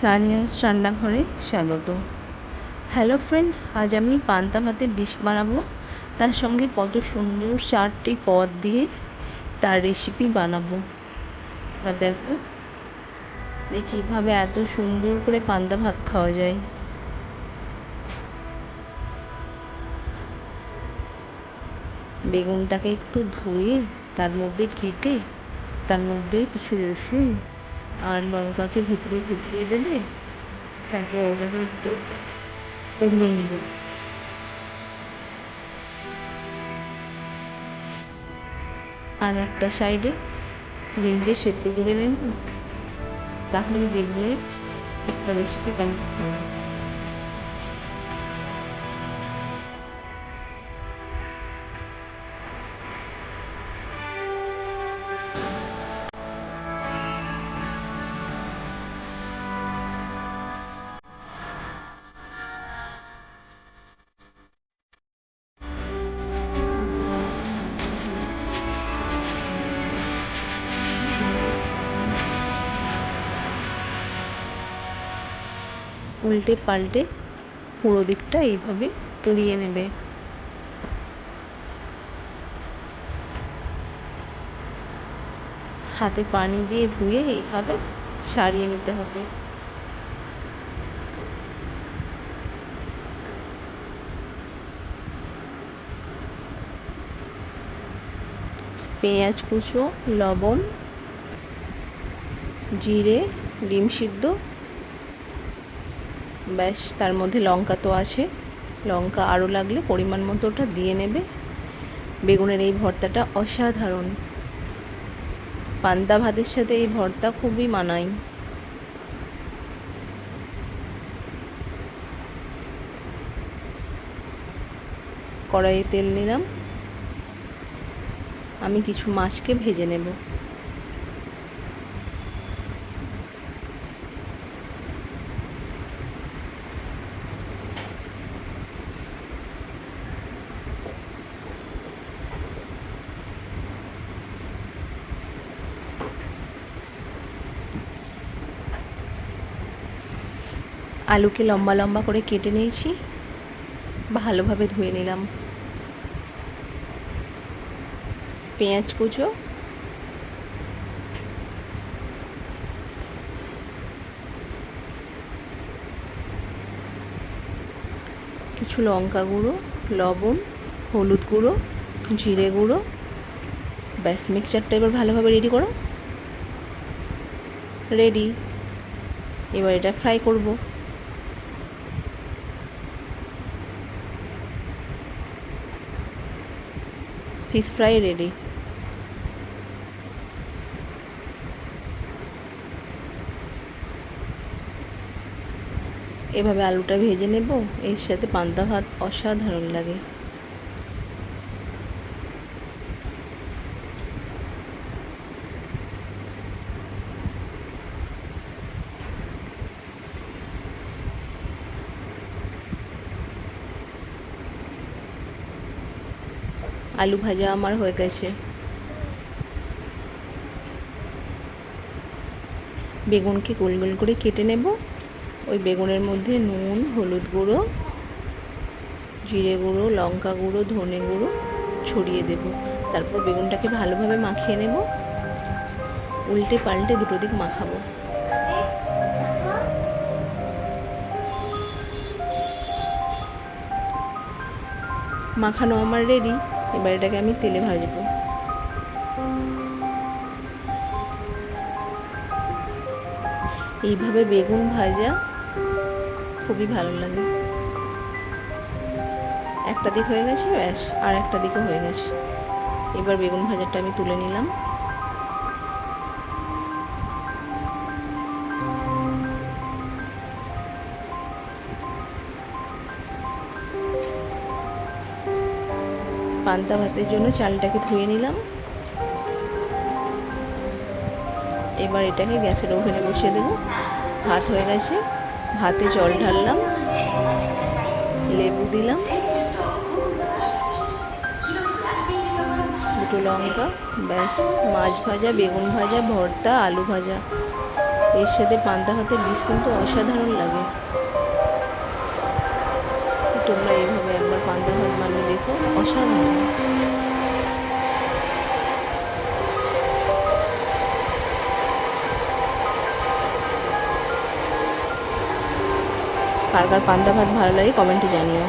সানিয়াস রান্নাঘরে স্বাগত। Hello friend, আজ আমি পান্তা ভাতের ডিশ বানাবো। তার সঙ্গে কত সুন্দর 4টি পদ দিয়ে তার রেসিপি বানাবো। দেখো কীভাবে এত সুন্দর করে পান্তা ভাত খাওয়া যায়। বেগুনটাকে একটু ধুয়ে তার মধ্যে কেটে তার মধ্যে কিছু রসুন আর লঙ্কাকে ভিতরে ঢুকিয়ে দেবে। তারপর ওটাকে একটু ভেঙে নেবে। আর একটা সাইডে ভেঙে সেদ্ধ করে নেব, তাহলে দেখবে একটা রেসিপি কমপ্লিট হবে। উল্টে পাল্টে পুরো দিকটা এইভাবে পুড়িয়ে নেবে। হাতে পানি দিয়ে ধুয়ে এইভাবে সারিয়ে নিতে হবে। পেঁয়াজ কুচো, লবণ, জিরে, ডিম সিদ্ধ, ব্যাস। তার মধ্যে লঙ্কা তো আছে, লঙ্কা আরও লাগলে পরিমাণ মতো ওটা দিয়ে নেবে। বেগুনের এই ভর্তাটা অসাধারণ। পান্তা ভাতের সাথে এই ভর্তা খুবই মানায়। কড়াইয়ে তেল নিলাম, আমি কিছু মাছকে ভেজে নেব। আলুকে লম্বা লম্বা করে কেটে নিয়েছি, ভালোভাবে ধুয়ে নিলাম। পেঁয়াজ কুচো, কিছু লঙ্কা গুঁড়ো, লবণ, হলুদ গুঁড়ো, জিরে গুঁড়ো, ব্যাস। মিক্সচারটা এবার ভালোভাবে রেডি করো। রেডি। এবার এটা ফ্রাই করব। Fish fry ready. এভাবে আলুটা ভেজে নেব, এর সাথে পান্তা ভাত অসাধারণ লাগে। আলু ভাজা আমার হয়ে গেছে। বেগুনকে গোল গোল করে কেটে নেব। ওই বেগুনের মধ্যে নুন, হলুদ গুঁড়ো, জিরে গুঁড়ো, লঙ্কা গুঁড়ো, ধনে গুঁড়ো ছড়িয়ে দেব। তারপর বেগুনটাকে ভালোভাবে মাখিয়ে নেব। উল্টে পাল্টে দুটো দিক মাখাবো। মাখানো আমার রেডি। এবার এটাকে আমি তেলে ভাজবো। এইভাবে বেগুন ভাজা খুবই ভালো লাগে। একটা দিক হয়ে গেছে, ব্যাস। আর একটা দিকও হয়ে গেছে। এবার বেগুন ভাজাটা আমি তুলে নিলাম। পান্তা ভাতের জন্য চালটাকে ধুয়ে নিলাম। এবার এটাকে গ্যাসের ওভেনে বসিয়ে দেব। ভাত হয়ে গেছে, ভাতে জল ঢাললাম, লেবু দিলাম, দুটো লঙ্কা, ব্যাস। মাছ ভাজা, বেগুন ভাজা, ভর্তা, আলু ভাজা এর সাথে পান্তা ভাতের ডিশ কিন্তু অসাধারণ লাগে। তোমরা এইভাবে একবার পান্তা ভাত বানিয়ে দেখো, অসাধারণ। কার কার পান্তা ভাত ভালো লাগে কমেন্টে জানিও।